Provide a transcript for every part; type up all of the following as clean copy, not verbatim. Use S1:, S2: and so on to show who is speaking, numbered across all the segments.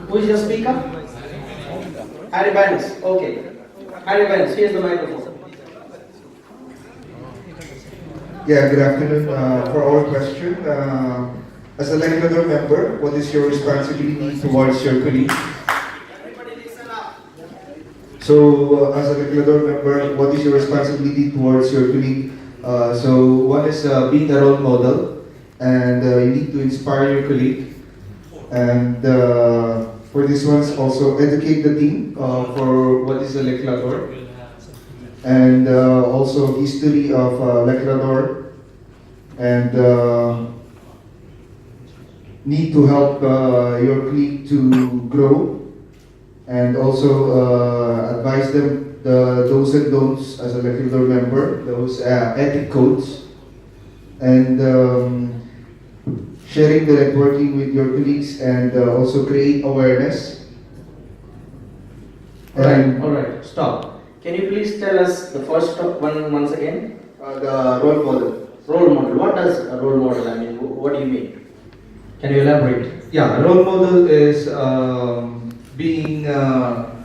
S1: Who is your speaker? Harry Banks. Okay. Harry Banks, here's the microphone.
S2: Yeah, good afternoon. For our question, as a Legislador member, what is your responsibility towards your colleagues? So, as a Legislador member, what is your responsibility towards your colleague? So, one is being a role model, and you need to inspire your colleague. And for this one's also educate the team for what is a Legislador, and also history of Legislador, and need to help your colleague to grow, and also advise them the do's and don'ts as a Legislador member, those ethic codes, and sharing the networking with your colleagues, and also create awareness.
S1: All right, stop. Can you please tell us the first one once again?
S2: The role model.
S1: Role model. What does a role model? I mean, what do you mean? Can you elaborate?
S2: Yeah, role model is being as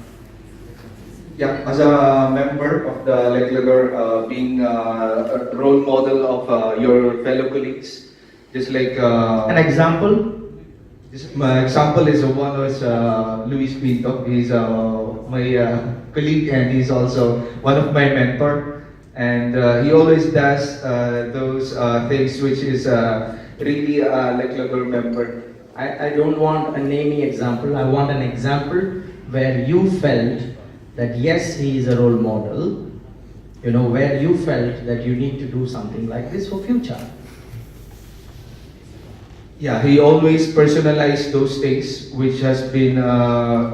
S2: a member of the Legislador, being a role model of your fellow colleagues. Just like
S1: an example.
S2: my example is one was Luis Pinto. He's my colleague, and he's also one of my mentor. And he always does those things which is really a Legislador member.
S1: I don't want a naming example. I want an example where you felt that yes, he is a role model. You know, where you felt that you need to do something like this for future.
S2: Yeah, he always personalized those things, which has been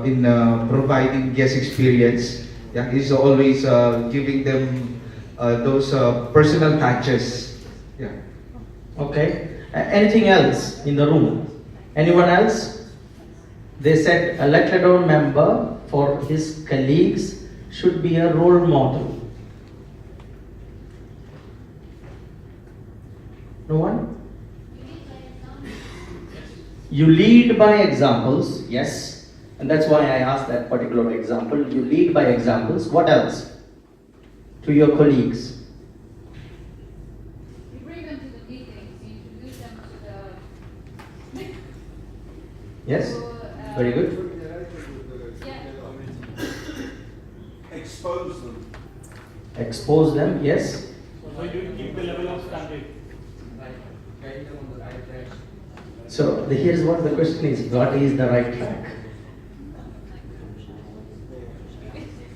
S2: in providing guest experience. Yeah, he's always giving them those personal touches. Yeah.
S1: Okay. Anything else in the room? Anyone else? They said a Legislador member for his colleagues should be a role model. No one? You lead by examples, yes, and that's why I asked that particular example. You lead by examples. What else? To your colleagues.
S3: You bring them to the meetings, you introduce them to the...
S1: Yes? Very good.
S3: Yeah.
S4: Expose them.
S1: Expose them, yes.
S5: So you keep the level of standard.
S1: So here's what the question is: what is the right track?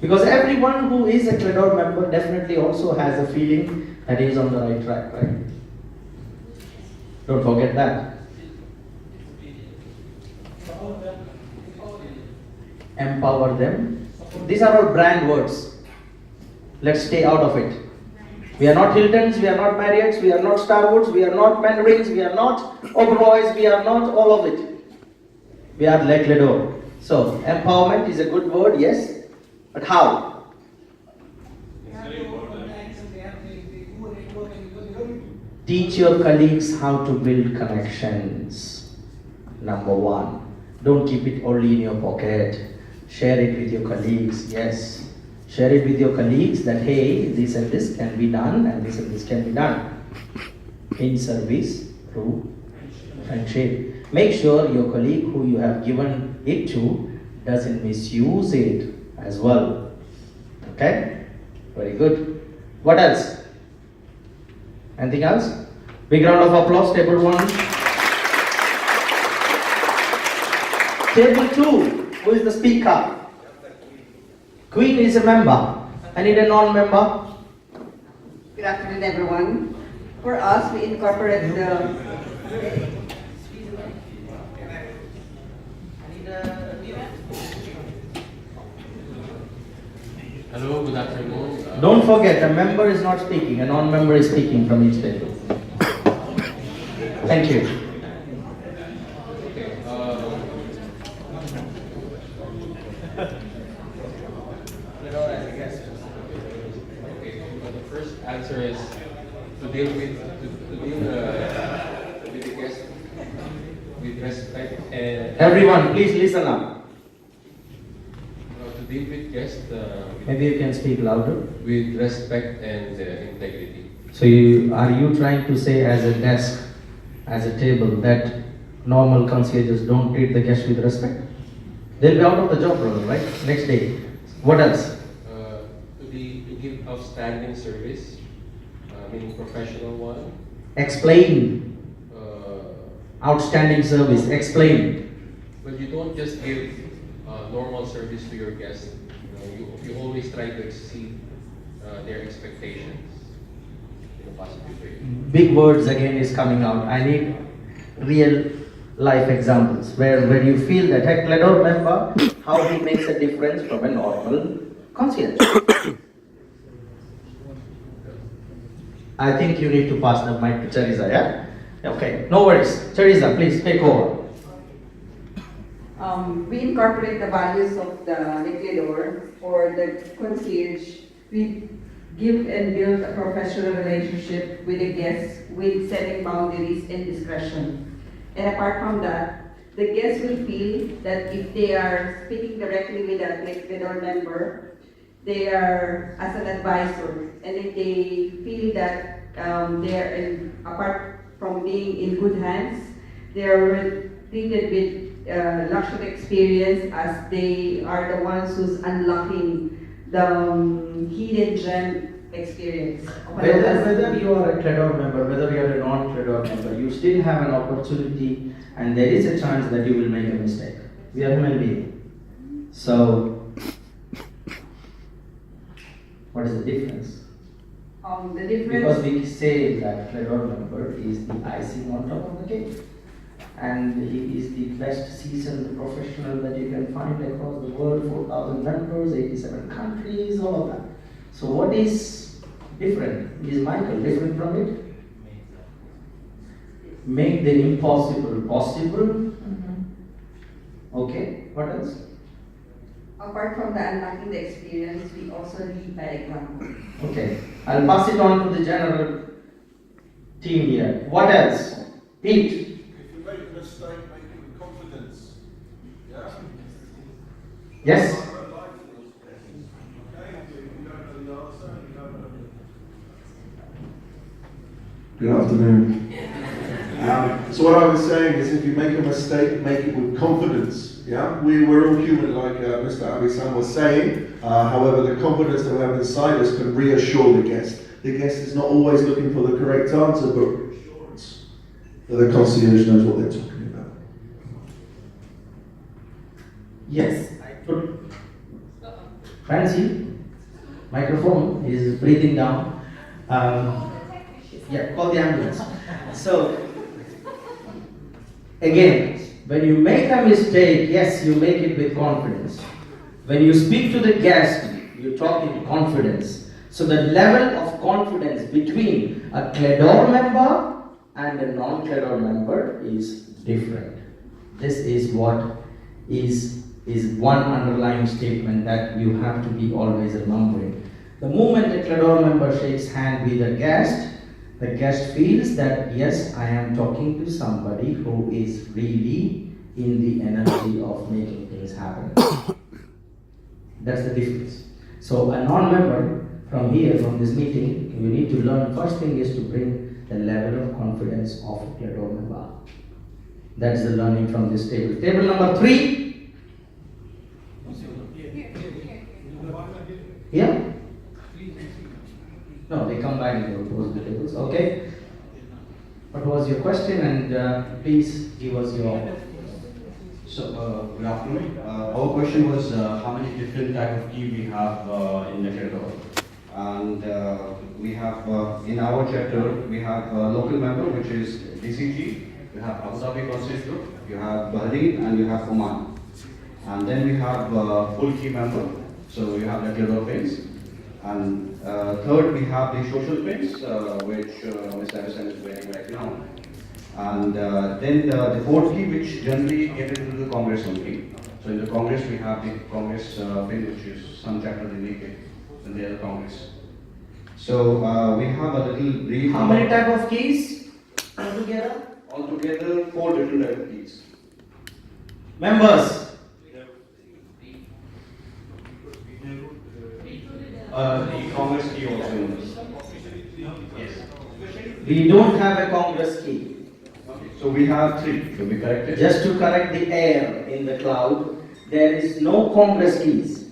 S1: Because everyone who is a Legislador member definitely also has a feeling that he is on the right track, right? Don't forget that. Empower them. These are all brand words. Let's stay out of it. We are not Hiltons, we are not Marriotts, we are not Starwoods, we are not Mandarins, we are not Oberois, we are not all of it. We are Legislador. So, empowerment is a good word, yes, but how? Teach your colleagues how to build connections. Number one. Don't keep it only in your pocket. Share it with your colleagues, yes. Share it with your colleagues that, hey, this and this can be done, and this can be done. In service, through friendship. Make sure your colleague who you have given it to doesn't misuse it as well. Okay? Very good. What else? Anything else? Big round of applause, table 1. Table 2, who is the speaker? Queen is a member. I need a non-member.
S6: Good afternoon, everyone. For us, we incorporate the...
S5: Hello, good afternoon.
S1: Don't forget, a member is not speaking, a non-member is speaking from each table. Thank you.
S5: The first answer is to deal with the guest with respect and
S1: Everyone, please listen up.
S5: deal with guests
S1: Maybe you can speak louder.
S5: with respect and integrity.
S1: So are you trying to say as a desk, as a table, that normal concierges don't treat the guest with respect? They'll be out of the job, brother, right? Next day. What else?
S5: To give outstanding service, meaning professional one.
S1: Explain.
S5: Uh,
S1: Outstanding service. Explain.
S5: But you don't just give normal service to your guests. You always try to exceed their expectations in a positive way.
S1: Big words again is coming out. I need real life examples where you feel that a Cledor member, how he makes a difference from a normal concierge. I think you need to pass the mic to Teresa, yeah? Okay, no worries. Teresa, please take over.
S6: We incorporate the values of the Lecledor or the concierge. We give and build a professional relationship with the guests with setting boundaries and discretion. And apart from that, the guests will feel that if they are speaking directly with a Lecledor member, they are as an advisor. And if they feel that apart from being in good hands, they are treated with luxury experience as they are the ones who's unlocking the hidden gem experience.
S1: Whether you are a Cledor member, whether you are a non-Cledor member, you still have an opportunity and there is a chance that you will make a mistake. We are human beings. So, what is the difference?
S6: The difference.
S1: Because we say that Cledor member is the icing on top of the cake. And he is the best seasoned professional that you can find across the world, 4,000 members, 87 countries, all of that. So what is different? Is Michael different from it? Make the impossible possible. Okay, what else?
S6: Apart from the unlocking the experience, we also lead by example.
S1: Okay, I'll pass it on to the general team here. What else? Pete.
S4: If you make a mistake, make it with confidence. Yeah?
S1: Yes?
S4: Okay? You don't know the answer, you don't know.
S2: Good afternoon.
S4: So what I was saying is if you make a mistake, make it with confidence. Yeah, we're all human, like Mr. Abisan was saying. However, the confidence that we have inside us can reassure the guest. The guest is not always looking for the correct answer, but reassurance that the concierge knows what they're talking about.
S1: Yes. Fancy microphone is breathing down. Yeah, call the ambulance. So, again, when you make a mistake, yes, you make it with confidence. When you speak to the guest, you talk in confidence. So the level of confidence between a Cledor member and a non-Cledor member is different. This is what is one underlying statement that you have to be always remembering. The moment a Cledor member shakes hand with a guest, the guest feels that yes, I am talking to somebody who is really in the energy of making things happen. That's the difference. So a non-member from here, from this meeting, you need to learn, first thing is to bring the level of confidence of a Cledor member. That's the learning from this table. Table number 3. Here? No, they combine both the tables. Okay. What was your question? And please give us your.
S7: So, good afternoon. Our question was how many different type of key we have in the Cledor. And we have, in our chapter, we have a local member, which is DCG. We have Abu Dhabi Concierge Group, you have Bahrain, and you have Oman. And then we have full key member, so you have the Cledor pins. And third, we have the social pins, which Mr. Harrison is wearing right now. And then the fourth key, which generally get into the Congress only. So in the Congress, we have the Congress pin, which is some chapter in the other Congress. So we have a little brief.
S1: How many type of keys altogether?
S7: Altogether, 4 different type of keys.
S1: Members.
S7: we have three. To be corrected.
S1: Just to correct the air in the cloud, there is no Congress keys.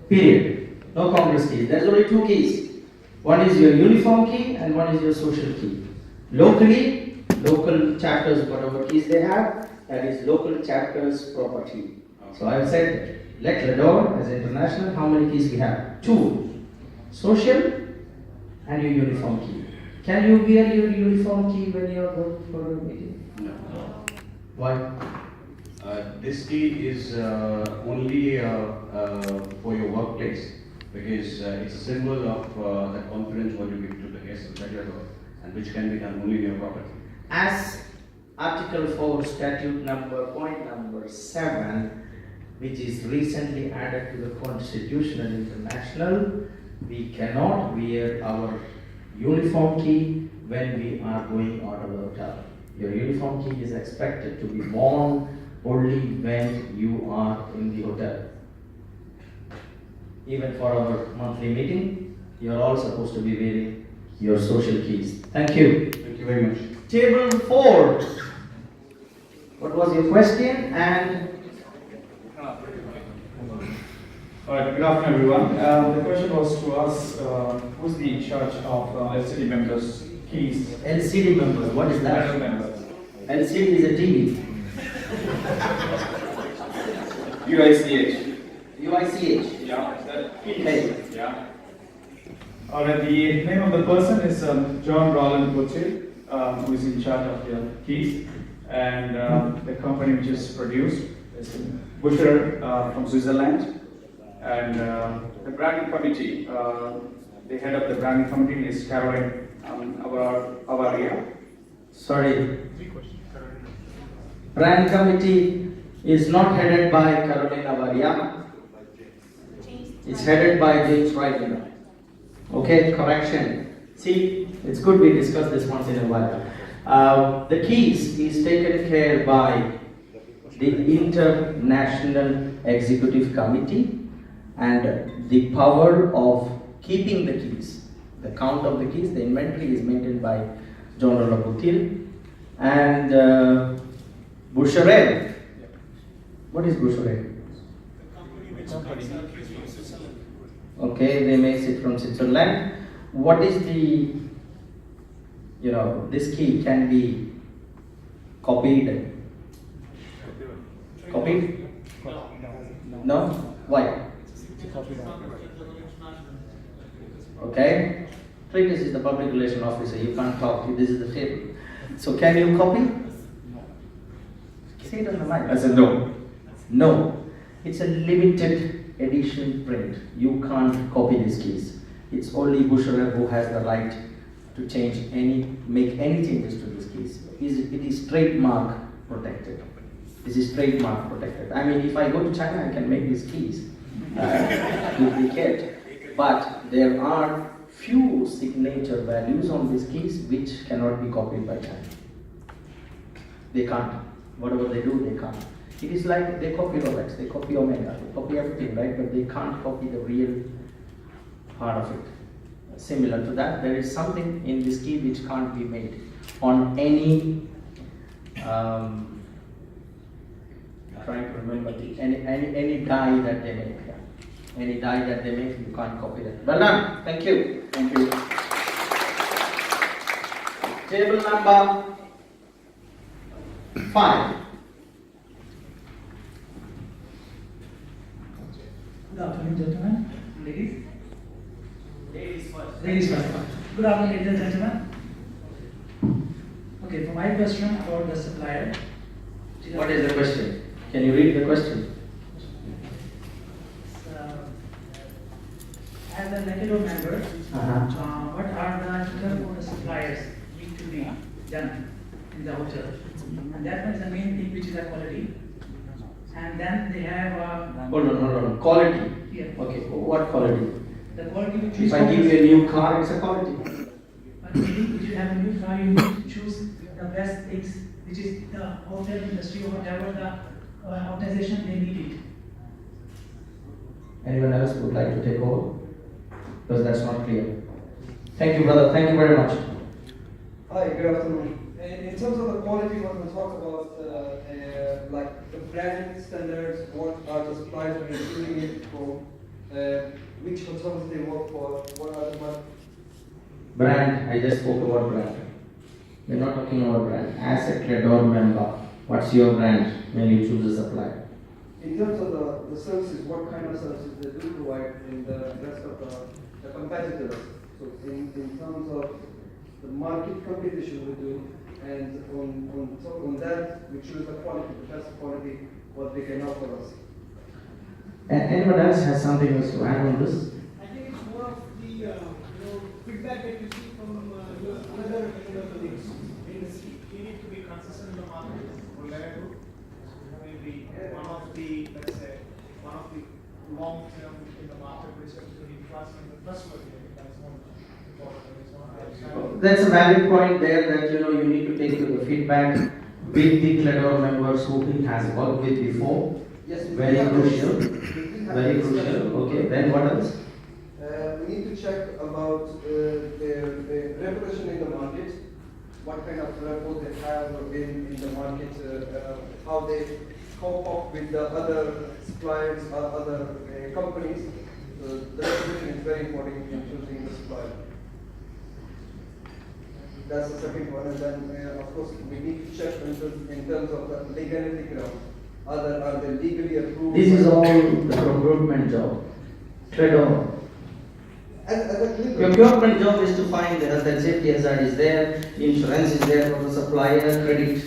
S1: Period. No Congress keys. There's only two keys. One is your uniform key and one is your social key. Locally, local chapters, whatever keys they have, that is local chapters property. So I said, let Lador as international, how many keys we have? Two. Social and your uniform key. Can you wear your uniform key when you are going for a meeting?
S7: No.
S1: Why?
S7: This key is only for your workplace because it's a symbol of the confidence what you give to the guests of that level, and which can be done only in your property.
S1: As Article 4, Statute point number 7, which is recently added to the Constitution and International, we cannot wear our uniform key when we are going out of the hotel. Your uniform key is expected to be worn only when you are in the hotel. Even for our monthly meeting, you are all supposed to be wearing your social keys. Thank you.
S7: Thank you very much.
S1: Table 4. What was your question? And
S8: Good afternoon, everyone. The question was to us, who's the in charge of LCD members' keys?
S1: LCD members, what is
S8: Panel
S1: that?
S8: members.
S1: LCD is a TV.
S8: UICH.
S1: UICH.
S8: Yeah, that keys.
S1: Okay.
S8: Yeah. Alright, the name of the person is John Roland Butcher, who is in charge of the keys, and the company which is produced is Butcher from Switzerland, and the branding committee. The head of the branding committee is Caroline Avaria.
S1: Sorry. Brand committee is not headed by Carolina Varia. It's headed by James Reitner. Okay, correction. See, it's good we discuss this once in a while. The keys is taken care by the International Executive Committee, and the power of keeping the keys, the count of the keys, the inventory is maintained by John Labutil and Boucherel. What is Boucherel? Okay, they make it from Switzerland. What is the, this key can be copied? Copied? No? Why? Okay? Triggers is the public relation officer, you can't talk, this is the table. So can you copy? Say it on the mic.
S8: I said no.
S1: No, it's a limited edition print. You can't copy these keys. It's only Boucherer who has the right to make any changes to these keys. It is trademark protected. This is trademark protected. I mean, if I go to China, I can make these keys duplicate. But there are few signature values on these keys which cannot be copied by China. They can't. Whatever they do, they can't. It is like they copy Rolex, they copy Omega, they copy everything, right? But they can't copy the real part of it. Similar to that, there is something in this key which can't be made on any. Trying to remember any die that they make. Yeah. Any die that they make, you can't copy that. Well done. Thank you.
S8: Thank you.
S1: Table number 5.
S9: Good afternoon, gentlemen. Ladies.
S1: Ladies first.
S9: Ladies first. Good afternoon, ladies and gentlemen. Okay, for my question about the supplier.
S1: What is the question? Can you read the question?
S9: As a Nakado member, what are the critical for the suppliers need to be done in the hotel? And that one is the main thing, which is the quality. And then they have
S1: Hold on. Quality.
S9: Yeah.
S1: Okay, what quality?
S9: The quality which
S1: If I give you a new car, it's a quality.
S9: But if you have a new car, you need to choose the best things, which is the hotel industry or whatever the organization they need it.
S1: Anyone else would like to take over? Because that's not clear. Thank you, brother. Thank you very much.
S10: Hi, good afternoon. in terms of the quality, when we talk about like the branding standards, what are the suppliers we're using it for, which hotels they work for, what are the
S1: Brand, I just spoke about brand. We're not talking about brand. As a Cledor member, what's your brand when you choose a supplier?
S10: in terms of the services, what kind of services they do provide in the rest of the competitors. So in terms of the market competition we do, and on that we choose the quality, the best quality, what they can offer us.
S1: And anyone else has something else to add on this?
S11: I think it's more of the feedback that you see from your other colleagues. You need to be consistent in the market, reliable. Maybe one of the, let's say, one of the long term in the market which is to be trust and the trustworthy. That's one important. It's one
S1: That's a valid point there that you need to take the feedback with the Cledor members who he has worked with before.
S10: Yes,
S1: Very crucial. Very crucial. Okay, then what else?
S10: We need to check about their reputation in the market, what kind of rapport they have in the market, how they cope up with the other suppliers or other companies. So the reputation is very important in choosing the supplier. That's the second one, and then of course we need to check in terms of the legality ground. Are they legally approved?
S1: This is all the procurement job. Cledor.
S10: As a cleaner,
S1: Procurement job is to find that safety hazard is there, insurance is there for the supplier, credit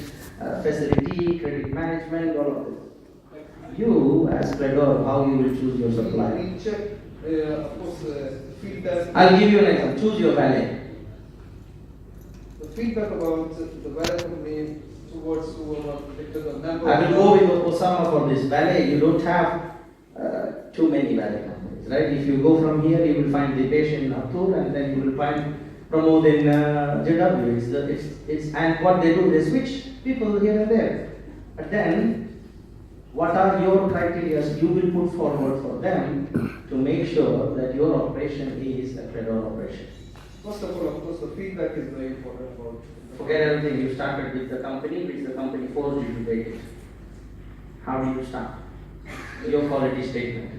S1: facility, credit management, all of this. You, as Cledor, how you will choose your supplier?
S10: we check, of course, feedback.
S1: I'll give you an example. Choose your valet.
S10: The feedback about the valet company towards the member.
S1: I will go with Osama for this valet. You don't have too many valet companies, right? If you go from here, you will find the patient in Atur, and then you will find Pramod in JW. And what they do, they switch people here and there. But then, what are your criteria you will put forward for them to make sure that your operation is a Cledor operation?
S10: First of all, of course, the feedback is very important about.
S1: Forget everything. You started with the company, which the company forced you to take it. How do you start? Your quality statement.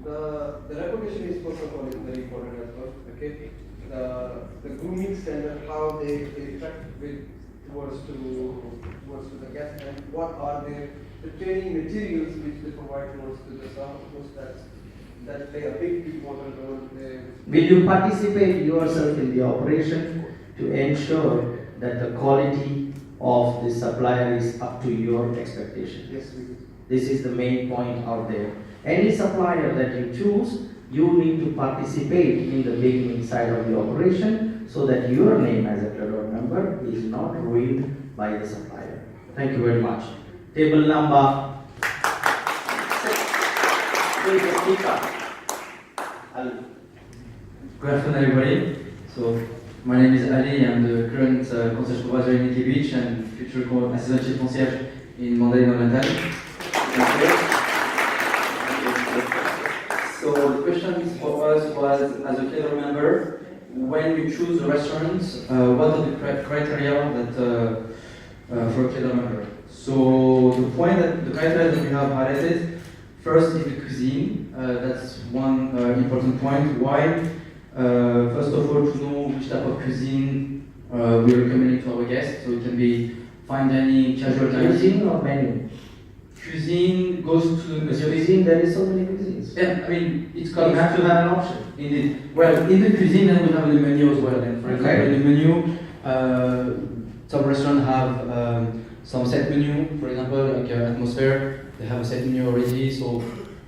S10: The reputation is first of all is very important as well. Okay, the grooming standard, how they track with towards to the guest, and what are the training materials which they provide towards to the staff. Of course, that play a big important role.
S1: Will you participate yourself in the operation to ensure that the quality of the supplier is up to your expectation?
S10: Yes, we do.
S1: This is the main point out there. Any supplier that you choose, you need to participate in the beginning side of the operation so that your name as a Cledor member is not ruined by the supplier. Thank you very much. Table number 6. Please, the speaker.
S12: Good afternoon, everybody. So, my name is Ali. I'm the current concierge supervisor in Nikki Beach and future assistant chief concierge in Mandarin Oriental. So, the question for us was, as a Cledor member, when you choose a restaurant, what are the criteria that for a Cledor member? So, the criteria that we have highlighted, first is the cuisine. That's one important point. Why? First of all, to know which type of cuisine we recommend to our guests. So it can be fine dining, casual dining.
S1: Cuisine or menu?
S12: Cuisine goes to
S1: Cuisine, there is so many cuisines.
S12: Yeah, I mean it's
S1: You
S12: called
S1: have to have an option.
S12: Indeed. Well, in the cuisine, then we have the menu as well. Then, for example, in the menu, some restaurants have some set menu. For example, like Atmosphere, they have a set menu already. So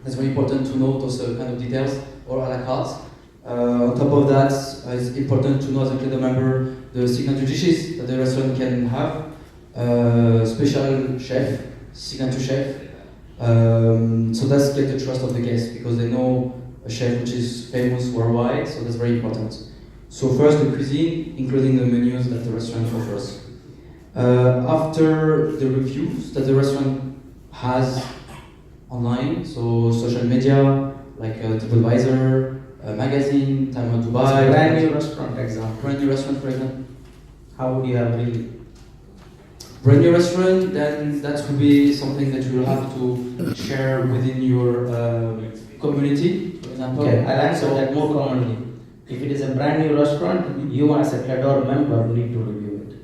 S12: that's very important to know those kind of details, or a la carte. On top of that, it's important to know as a Cledor member the signature dishes that the restaurant can have. Special chef, signature chef. So that's get the trust of the guests because they know a chef which is famous worldwide. So that's very important. So first the cuisine, including the menus that the restaurant offers. After the reviews that the restaurant has online, so social media like TripAdvisor, magazine, Time Out Dubai.
S1: Brand new restaurant example.
S12: Brand new restaurant, for example.
S1: How would you have really?
S12: brand new restaurant, then that would be something that you will have to share within your community, for example.
S1: Okay, I'll answer
S12: So-
S1: that more commonly. If it is a brand new restaurant, you as a Cledor member need to review it.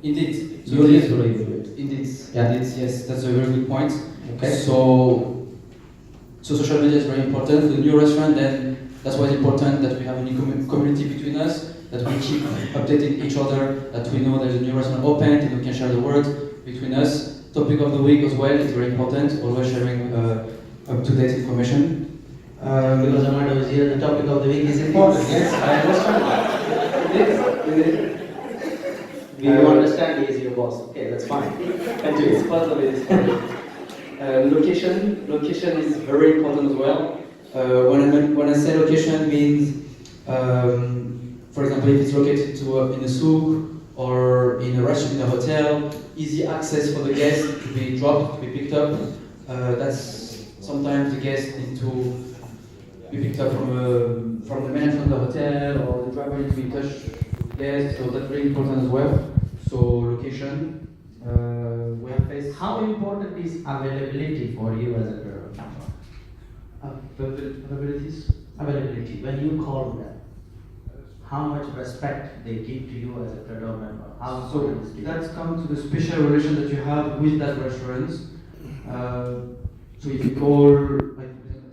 S12: Indeed.
S1: You need to review it.
S12: Indeed.
S1: Yeah.
S12: Indeed, yes, that's a very good point.
S1: Okay.
S12: So social media is very important for the new restaurant, then that's why it's important that we have a new community between us, that we keep updating each other, that we know there's a new restaurant opened and we can share the word between us. Topic of the week as well is very important, always sharing up-to-date information.
S1: Because Amanda was here, the topic of the week is important. Yes, I understand. We understand he is your boss. Okay, that's fine. Continue.
S12: It's part of it. Location is very important as well. When I say location means, for example, if it's located in a souk or in a restaurant, in a hotel, easy access for the guest to be dropped, to be picked up. That's sometimes the guests need to be picked up from the management of the hotel, or the driver needs to be in touch with the guest, so that's very important as well. So location, we have faced.
S1: How important is availability for you as a girl?
S12: Availabilities?
S1: Availability. When you call them, how much respect they give to you as a Cledor member? How
S12: So
S1: important is it?
S12: that's come to the special relation that you have with that restaurant. So if you call,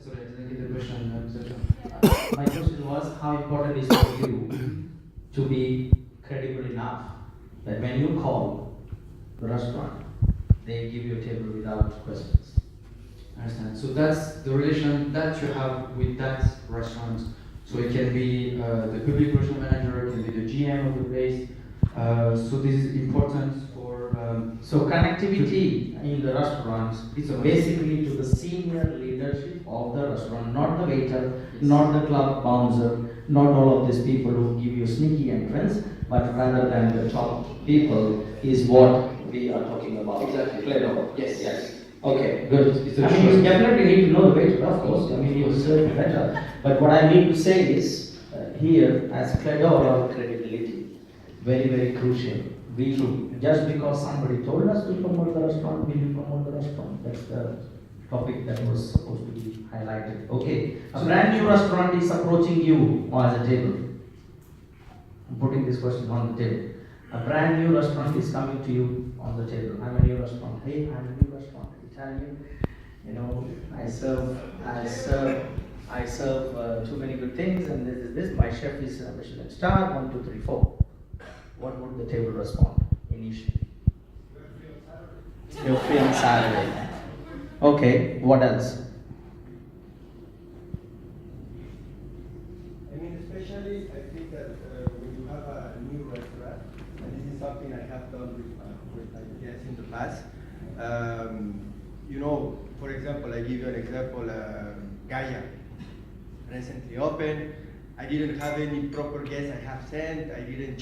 S12: sorry, I didn't get the question.
S1: My question was, how important is it for you to be credible enough that when you call the restaurant, they give you a table without questions?
S12: I understand. So that's the relation that you have with that restaurant. So it can be the public relation manager, it can be the GM of the place. So this is important for.
S1: So connectivity in the restaurants is basically to the senior leadership of the restaurant, not the waiter, not the club bouncer, not all of these people who give you sneaky entrance, but rather than the top people is what we are talking about.
S12: Exactly.
S1: Clear?
S12: Yes.
S1: Yes. Okay, good.
S12: It's a
S1: I mean, you
S12: choice.
S1: definitely need to know the waiter, of course. I mean, you serve better. But what I mean to say is, here, as Cledor, our credibility, very, very crucial. We just because somebody told us to promote the restaurant, we will promote the restaurant. That's the topic that was supposed to be highlighted. Okay, a brand new restaurant is approaching you as a table. I'm putting this question on the table. A brand new restaurant is coming to you on the table. I'm a new restaurant. Hey, I'm a new restaurant. Italian. You know, I serve too many good things, and this is this. My chef is a Michelin star. 1, 2, 3, 4. What would the table respond initially? You're free on Saturday. Okay, what else?
S10: I mean, especially, I think that when you have a new restaurant, and this is something I have done with my guests in the past. You know, for example, I give you an example. Gaia recently opened. I didn't have any proper guests I have sent. I didn't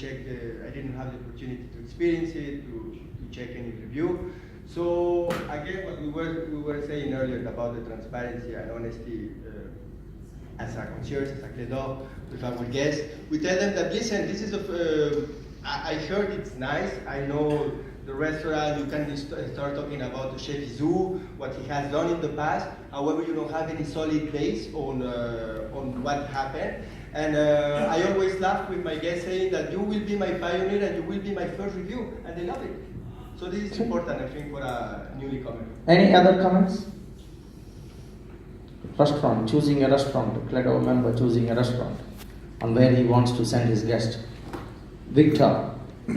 S10: have the opportunity to experience it, to check any review. So again, what we were saying earlier about the transparency and honesty as a concierge, as a Cledor, with our guests, we tell them that listen, this is I heard it's nice. I know the restaurant. You can start talking about the chef Izu, what he has done in the past. However, you don't have any solid base on what happened. And I always laugh with my guests saying that you will be my pioneer and you will be my first review, and they love it. So this is important, I think, for a newly comer.
S1: Any other comments? Restaurant, choosing a restaurant, a Cledor member choosing a restaurant on where he wants to send his guest. Victor.
S11: We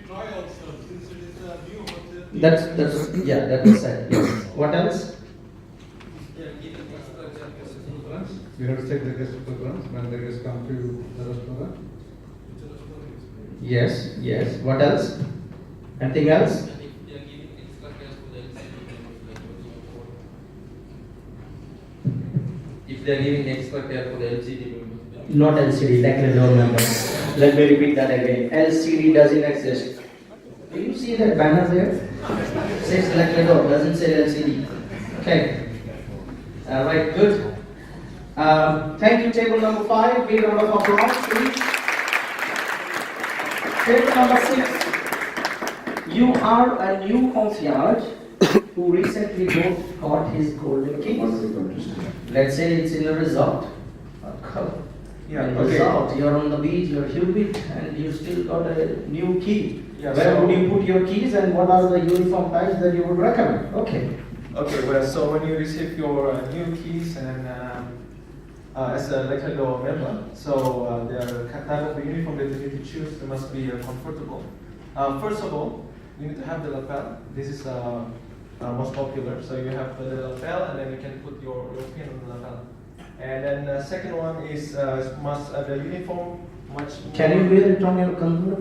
S11: try also, since it is a new hotel.
S1: That was said. Yes. What else?
S13: You have to check the guest preference when the guests come to the restaurant.
S1: Yes. What else? Anything else?
S5: If they are giving extra care for the LCD.
S1: Not LCD, like the door member. Let me repeat that again. LCD doesn't exist. Do you see that banner there? Says like the door, doesn't say LCD. Okay. Right, good. Thank you, table number 5. Big round of applause, please. Table number 6. You are a new concierge who recently got his golden keys. Let's say it's in a resort.
S8: Yeah,
S1: In
S8: okay.
S1: resort, you're on the beach, you're humid, and you still got a new key.
S8: Yeah,
S1: Where
S8: so-
S1: would you put your keys, and what are the uniform types that you would recommend? Okay.
S8: Okay, well, so when you receive your new keys and as a Leclerc member, so the type of uniform that you need to choose, they must be comfortable. First of all, you need to have the lapel. This is most popular. So you have the lapel, and then you can put your pin on the lapel. And then the second one is must the uniform much.
S1: Can you wear it on your kandura?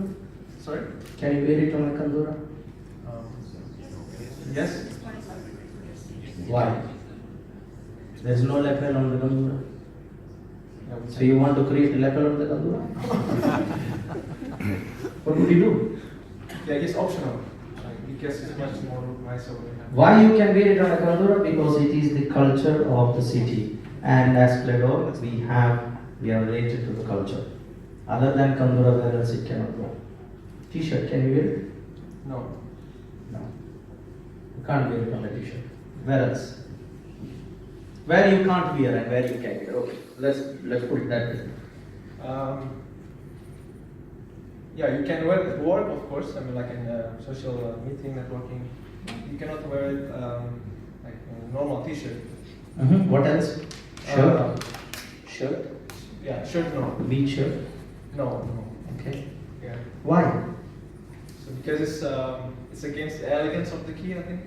S8: Sorry.
S1: Can you wear it on a kandura?
S8: Yes.
S1: Why? There's no lapel on the kandura.
S8: Yeah,
S1: So you want to create a lapel on the kandura? What would you do?
S8: Yeah, it's optional because it's much more nicer.
S1: Why you can wear it on a kandura? Because it is the culture of the city. And as Cledor, we are related to the culture. Other than kandura, where else it cannot go? T-shirt, can you wear it?
S8: No.
S1: No. You can't wear it on a t-shirt. Where else? Where you can't wear and where you can wear. Okay, let's put it that way.
S8: Yeah, you can wear it at work, of course. I mean, like in a social meeting, networking. You cannot wear it like a normal T-shirt.
S1: What else? Shirt. Shirt.
S8: Yeah, shirt no.
S1: Beach shirt.
S8: No.
S1: Okay.
S8: Yeah.
S1: Why?
S8: So because it's against the elegance of the key, I think.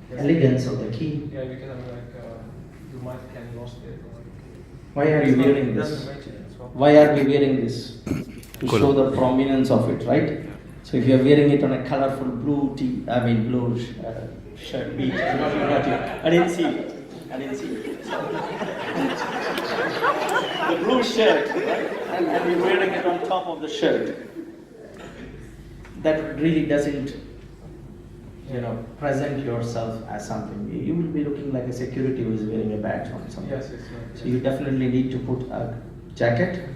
S8: Yes.
S1: Elegance of the key.
S8: Yeah, because I mean, like you might can lost it. Or
S1: Why are you wearing
S8: it
S1: this?
S8: doesn't match it as well.
S1: Why are we wearing this? To show the prominence of it, right? So if you are wearing it on a colorful blue blue shirt, beach. I didn't see it. The blue shirt, right? And you're wearing it on top of the shirt. That really doesn't, present yourself as something. You will be looking like a security who is wearing a badge on something.
S8: Yes, yes.
S1: So you definitely need to put a jacket.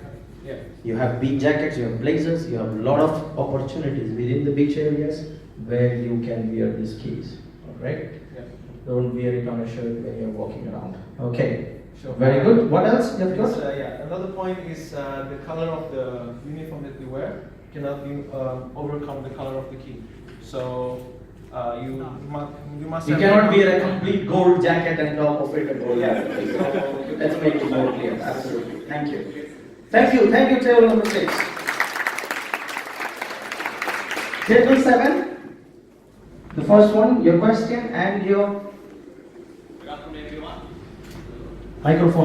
S8: Yeah.
S1: You have beach jackets, you have blazers, you have a lot of opportunities within the beach areas where you can wear these keys. Alright?
S8: Yeah.
S1: Don't wear it on a shirt when you're walking around. Okay.
S8: Sure.
S1: Very good. What else you have
S8: Yes,
S1: got?
S8: yeah. Another point is the color of the uniform that we wear cannot be overcome the color of the key. So you must.
S1: You
S8: have
S1: cannot wear a complete gold jacket and top of it a gold
S8: Yeah.
S1: jacket. So let's make it more clear. Absolutely. Thank you. Thank you, table number 6. Table 7. The first one, your question and your
S14: Good afternoon, everyone.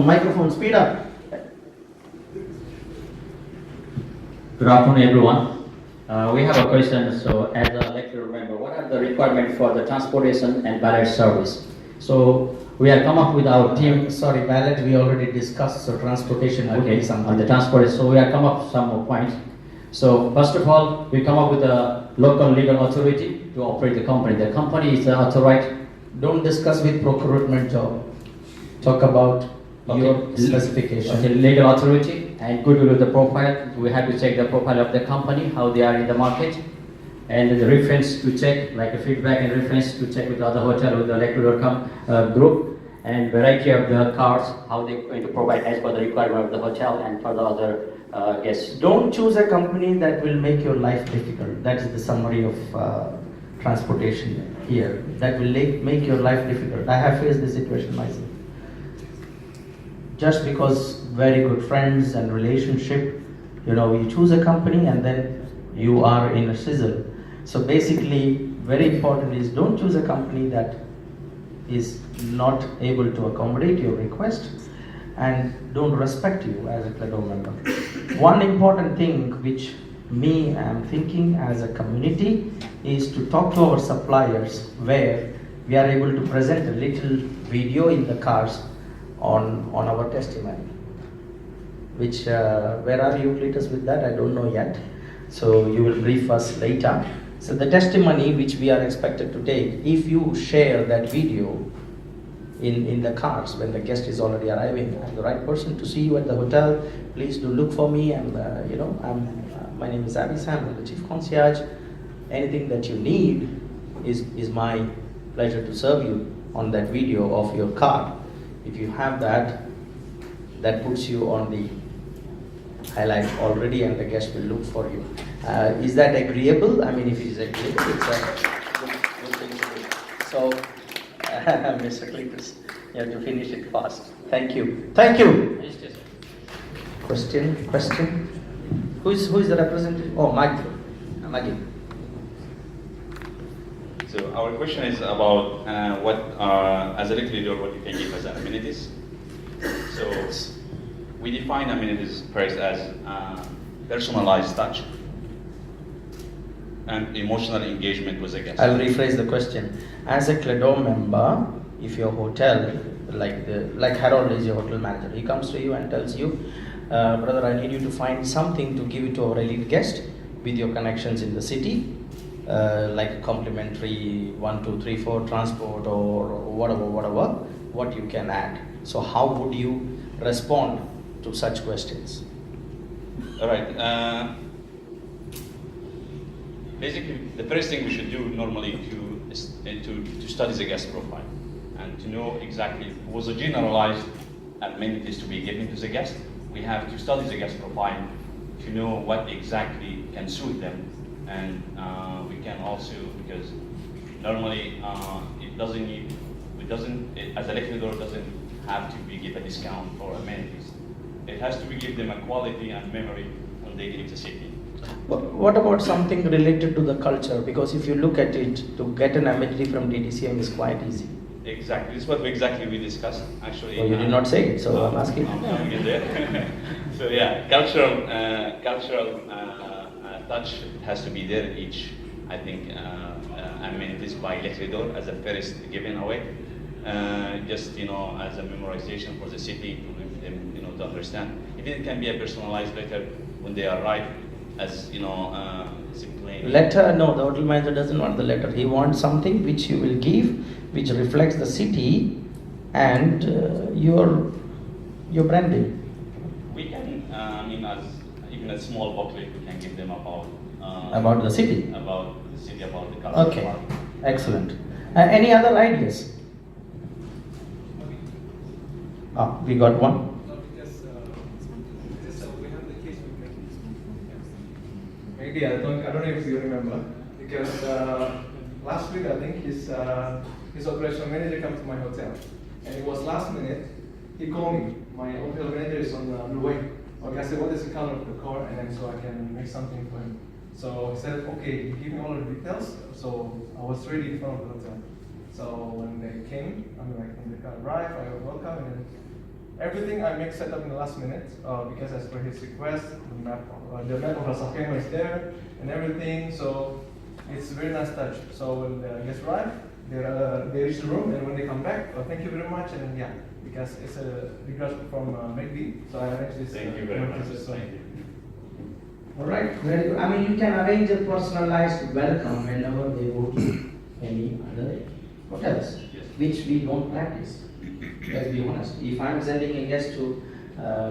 S1: microphone, speed up.
S14: Good afternoon, everyone. We have a question. So, as a lecturer member, what are the requirements for the transportation and valet service? So, we have come up with our team.
S1: Sorry, valet, we already discussed, so transportation would be
S14: Okay,
S1: something.
S14: on the transportation. So, we have come up with some more points. So, first of all, we come up with a local legal authority to operate the company. The company is authorized.
S1: Don't discuss with procurement job. Talk about your
S14: Okay.
S1: specification.
S14: Okay, legal authority and goodwill of the profile. We have to check the profile of the company, how they are in the market, and the reference to check, like a feedback and reference to check with other hotel with the electrical group, and variety of the cars, how they're going to provide as per the requirement of the hotel and for the other guests.
S1: Don't choose a company that will make your life difficult. That is the summary of transportation here. That will make your life difficult. I have faced this situation myself. Just because very good friends and relationship, you choose a company and then you are in a sizzle. So basically, very important is don't choose a company that is not able to accommodate your request and don't respect you as a Cledo member. One important thing which I am thinking as a community is to talk to our suppliers where we are able to present a little video in the cars on our testimony. Which, where are you, Cletus, with that? I don't know yet. So you will brief us later. So the testimony which we are expected to take, if you share that video in the cars when the guest is already arriving, I'm the right person to see you at the hotel, please do look for me. And my name is Abhi Sam, I'm the chief concierge. anything that you need is my pleasure to serve you on that video of your card. If you have that, that puts you on the highlight already and the guest will look for you. Is that agreeable? I mean, if it is agreeable, it's a good thing to do. So, Mr. Clefs, you have to finish it fast. Thank you. Thank you. Question? Who is the representative? Oh, Maggie.
S15: So our question is about what, as a leader, what you can give as amenities. So we define amenities first as personalized touch and emotional engagement with the guest.
S1: I'll rephrase the question. As a Cledor member, if your hotel, like Harold is your hotel manager, he comes to you and tells you, brother, I need you to find something to give it to our elite guest with your connections in the city, like a complimentary 1, 2, 3, 4 transport or whatever, what you can add. So how would you respond to such questions?
S15: All right. Basically, the first thing we should do normally to study the guest profile and to know exactly was a generalized amenities to be given to the guest. We have to study the guest profile to know what exactly can suit them, and we can also, because normally as a lecturer doesn't have to be give a discount for amenities. It has to be give them a quality and memory when they leave the city.
S1: What about something related to the culture? Because if you look at it, to get an amenity from DTCM is quite easy.
S15: Exactly, this is what exactly we discussed actually.
S1: Well, you did not say it, so I'm asking.
S15: I'm coming there. So yeah, cultural touch has to be there in each, I think, amenities by lecturer as a first given away. Just as a memorization for the city to give them to understand. If it can be a personalized letter when they arrive, as simply.
S1: Letter? No, the hotel manager doesn't want the letter. He wants something which you will give, which reflects the city and your branding.
S15: We can, as even a small booklet, we can give them about
S1: the city.
S15: About the city, about the culture.
S1: Okay, excellent. Any other ideas? We got one.
S10: Maybe I don't know if you remember, because last week I think his operational manager came to my hotel, and it was last minute. He called me. My hotel manager is on the way. Okay, I said, what is the color of the car, and then so I can make something for him. So he said, okay, he gave me all the details. So I was ready in front of the hotel. So when they came, when the car arrived, I was welcome, and then everything I make set up in the last minute because as per his request, the map of the Sakema is there and everything. So it's a very nice touch. So when the guests arrive, they reach the room, and when they come back, thank you very much, and yeah, because it's a request from Megdi, so I arranged this.
S15: Thank you very much. Thank you.
S1: All right, very good. I mean, you can arrange a personalized welcome whenever they go to any other hotels, which we don't practice. Let's be honest. If I'm sending a guest to,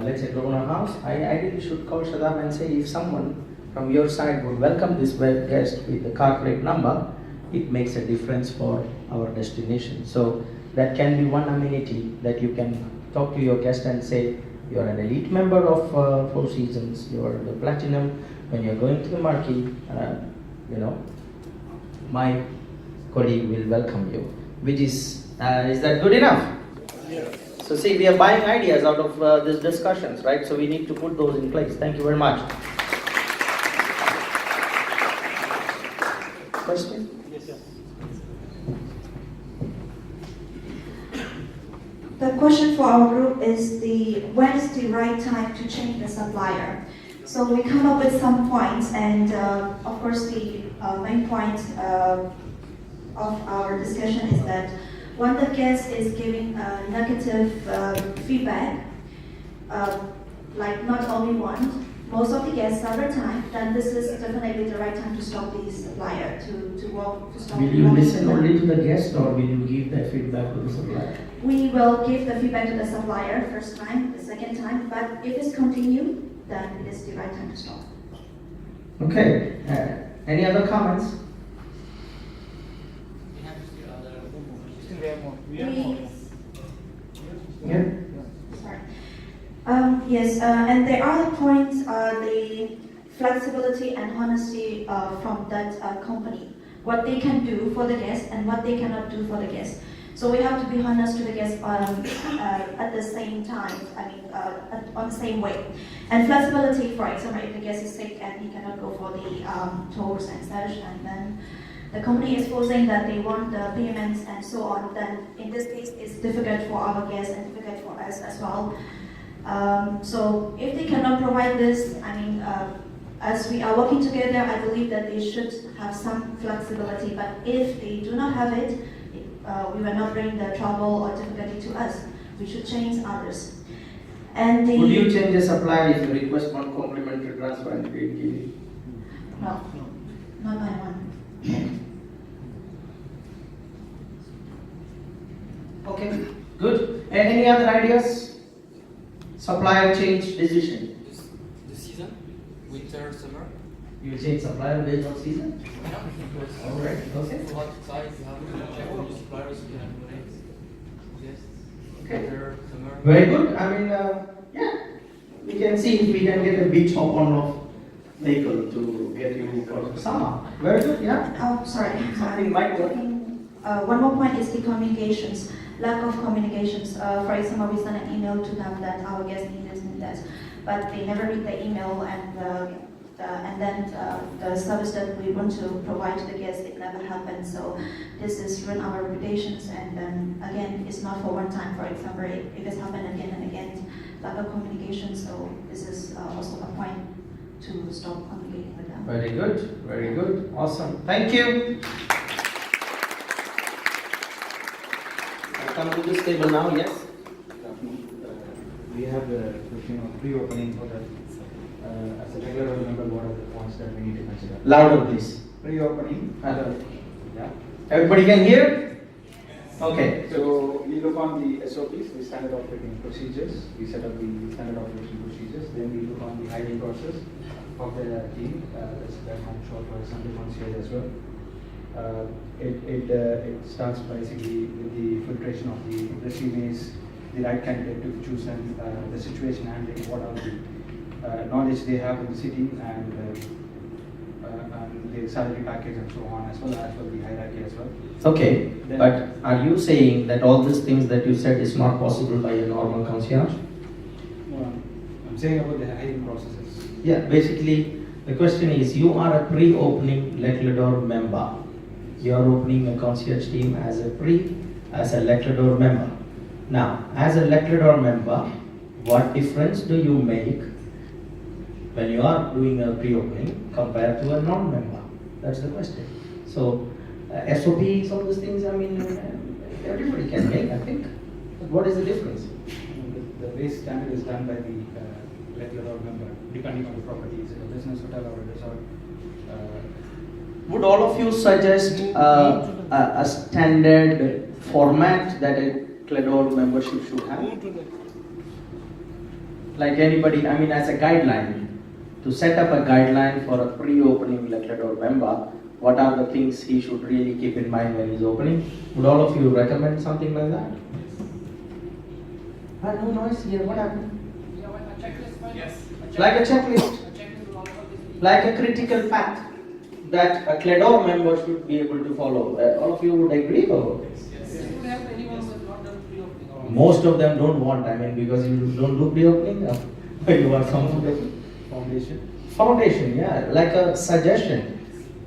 S1: let's say, Corona House, I ideally should call Shadab and say, if someone from your side would welcome this guest with the car plate number, it makes a difference for our destination. So that can be one amenity that you can talk to your guest and say, you're an elite member of Four Seasons, you're the platinum. When you're going to the marquee, my colleague will welcome you. Which is that good enough?
S11: Yeah.
S1: So see, we are buying ideas out of these discussions, right? So we need to put those in place. Thank you very much. Question?
S11: Yes, sir.
S16: The question for our group is when is the right time to change the supplier? So we come up with some points, and of course the main point of our discussion is that when the guest is giving negative feedback, like not only one, most of the guests several times, then this is definitely the right time to stop the supplier, to stop.
S1: Will you listen only to the guest, or will you give that feedback to the supplier?
S16: We will give the feedback to the supplier first time, the second time, but if it's continued, then it is the right time to stop.
S1: Okay. Any other comments? Yeah.
S16: Sorry. Yes, and there are points, the flexibility and honesty from that company, what they can do for the guests and what they cannot do for the guests. So we have to be honest to the guests at the same time, on the same way. And flexibility, for example, if the guest is sick and he cannot go for the tours and such, and then the company is forcing that they want the payments and so on, then in this case it's difficult for our guests and difficult for us as well. So if they cannot provide this, as we are working together, I believe that they should have some flexibility. But if they do not have it, we will not bring the trouble or difficulty to us. We should change others. And
S1: Would you change the supplier if you request one complimentary transfer and we give it?
S16: No, not by one.
S1: Okay, good. Any other ideas? Supplier change decision.
S17: The season, winter, summer.
S1: You change supplier based on season?
S17: Yeah, because
S1: all right. Okay.
S17: what size you have to check all the suppliers you can accommodate. Yes.
S1: Okay.
S17: Winter, summer.
S1: Very good. Yeah, we can see if we can get a beach hop on off vehicle to get you for summer. Very good. Yeah.
S16: Oh, sorry.
S1: Something might work.
S16: One more point is the communications. Lack of communications. For example, we send an email to them that our guest needs this and that, but they never read the email, and then the service that we want to provide to the guests, it never happens. So this is ruin our reputations, and then again, it's not for one time. For example, if it's happened again and again, lack of communication. So this is also a point to stop communicating with them.
S1: Very good. Very good. Awesome. Thank you. Come to this table now, yes?
S18: We have the question of pre-opening for the, as a regular member, what are the points that we need to consider?
S1: Louder, please.
S18: Pre-opening.
S1: Hello.
S18: Yeah.
S1: Everybody can hear? Okay.
S18: So we look on the SOPs, the standard operating procedures. We set up the standard operating procedures. Then we look on the hiring process of the team. That I'm sure for Sunday concierge as well. It starts basically with the filtration of the resumes, the right candidate to choose, and the situation handling, what are the knowledge they have in the city, and the salary package and so on, as well as the hierarchy as well.
S1: Okay,
S18: Then,
S1: but are you saying that all these things that you said is not possible by a normal concierge?
S18: I'm saying about the hiring processes.
S1: Yeah, basically the question is, you are a pre-opening Lecledor member. You are opening a concierge team as a Lecledor member. Now, as a Lecledor member, what difference do you make when you are doing a pre-opening compared to a non-member? That's the question. So, SOPs, all those things, everybody can make, I think. But what is the difference?
S18: The base standard is done by the Lecledor member, depending on the property. Is it a business hotel or a resort?
S1: Would all of you suggest a standard format that a Lecledor membership should have? Like anybody, as a guideline, to set up a guideline for a pre-opening Lecledor member, what are the things he should really keep in mind when he's opening? Would all of you recommend something like that? No noise here, what happened?
S17: Yes.
S1: Like a checklist, like a critical path that a Lecledor member should be able to follow. All of you would agree, or? Most of them don't want, because you don't do pre-opening, you are Foundation, yeah, like a suggestion.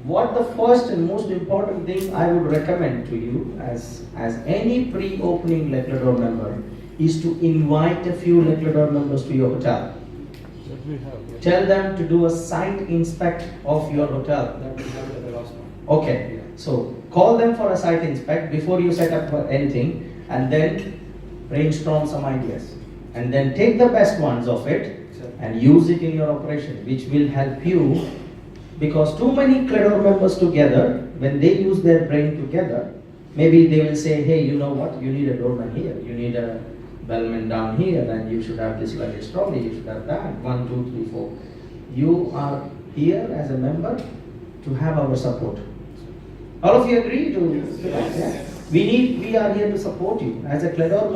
S1: What the first and most important thing I would recommend to you as any pre-opening Lecledor member is to invite a few Lecledor members to your hotel. Tell them to do a site inspect of your hotel. Okay, so call them for a site inspect before you set up anything, and then brainstorm some ideas. And then take the best ones of it and use it in your operation, which will help you, because too many Lecledor members together, when they use their brain together, maybe they will say, hey, you know what, you need a doorman here, you need a bellman down here, and you should have this luggage trolley, you should have that, 1, 2, 3, 4. You are here as a member to have our support. All of you agree to that? Yes. We are here to support you. As a Cledor